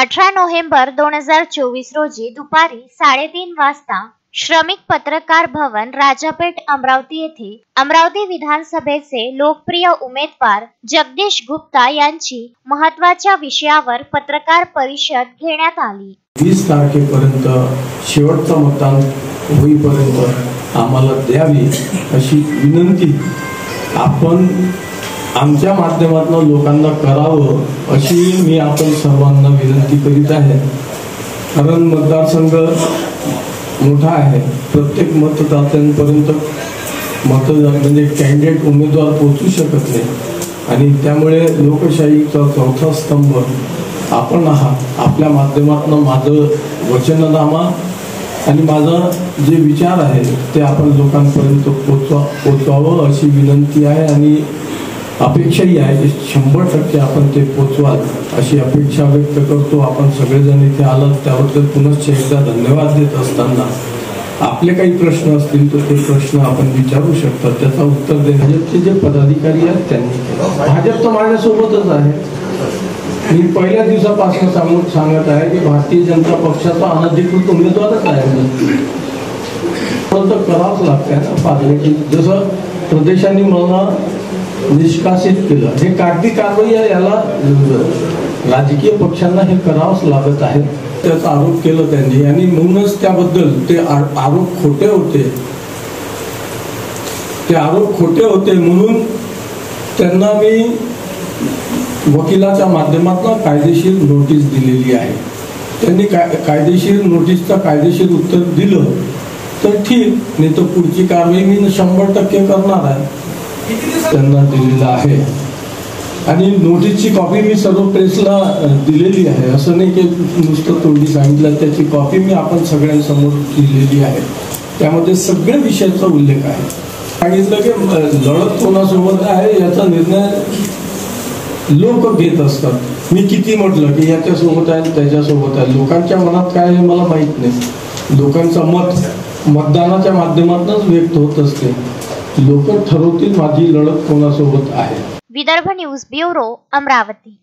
18 November 2024 रोजी दुपारी 3:30 वाजता श्रमिक पत्रकार भवन राजापेठ अमरावती येथे अमरावती विधानसभेचे लोकप्रिय उमेदवार जगदीश गुप्ता यांची महत्त्वाच्या विषयावर पत्रकार परिषद घेण्यात आली। 20 तारखेपर्यंत शेवटचं मतदान होईपर्यंत आम्हाला द्यावी अशी विनंती आपण आमच्या माध्यमातून लोकांना करावं अशी मी आपण सर्वांना विनंती करीत आहे। कारण मतदारसंघ मोठा आहे, प्रत्येक मतदात्यांपर्यंत म्हणजे कॅन्डिडेट उमेदवार पोहोचू शकत नाही आणि त्यामुळे लोकशाहीचा चौथा स्तंभ आपण आहात। आपल्या माध्यमातून माझं वचननामा आणि माझा जे विचार आहे ते आपण लोकांपर्यंत पोचवावं अशी विनंती आहे आणि अपेक्षाही आहे की 100% आपण ते पोचवाल अशी अपेक्षा व्यक्त करतो। आपण सगळेजण इथे आलात त्याबद्दल पुनश्च एकदा धन्यवाद देत असताना आपले काही प्रश्न असतील तर ते प्रश्न आपण विचारू शकता, त्याचा उत्तर देण्याचे जे पदाधिकारी आहेत त्यांनी भाजप तर माझ्यासोबतच आहे। मी पहिल्या दिवसापासून सांगत आहे की भारतीय जनता पक्षाचा अनधिकृत उमेदवारच आहे, करावंच लागतंय ना पार्लमेंट। जसं प्रदेशांनी मला निष्कासित केलं, हे कागदी कारवाई आहे, याला राजकीय पक्षांना हे करावंच लागत आहे। त्याचा आरोप केला त्यांनी आणि म्हणूनच त्याबद्दल ते आरोप खोटे होते, ते आरोप खोटे होते म्हणून त्यांना मी वकिलाच्या माध्यमातून कायदेशीर नोटीस दिलेली आहे। त्यांनी कायदेशीर नोटीसचा कायदेशीर उत्तर दिलं तर ठीक, नाही तर पुढची कारवाई मी 100% करणार आहे, त्यांना दिलेला आहे। आणि नोटीसची कॉपी मी सर्व प्रेसला दिलेली आहे, असं नाही की नुसतं तोंडी सांगितलं, त्याची कॉपी मी आपण सगळ्यांसमोर दिलेली आहे। त्यामध्ये सगळ्या विषयाचा उल्लेख आहे। सांगितलं की लढत कोणासोबत आहे याचा निर्णय लोक घेत असतात। मी किती म्हटलं की याच्यासोबत आहे त्याच्यासोबत आहे, लोकांच्या मनात काय आहे मला माहित नाही। लोकांचं मत मतदानाच्या माध्यमातूनच व्यक्त होत असते, लोक ठरवतील माझी लढत कोणासोबत आहे। Vidarbha news bureau, Amravati.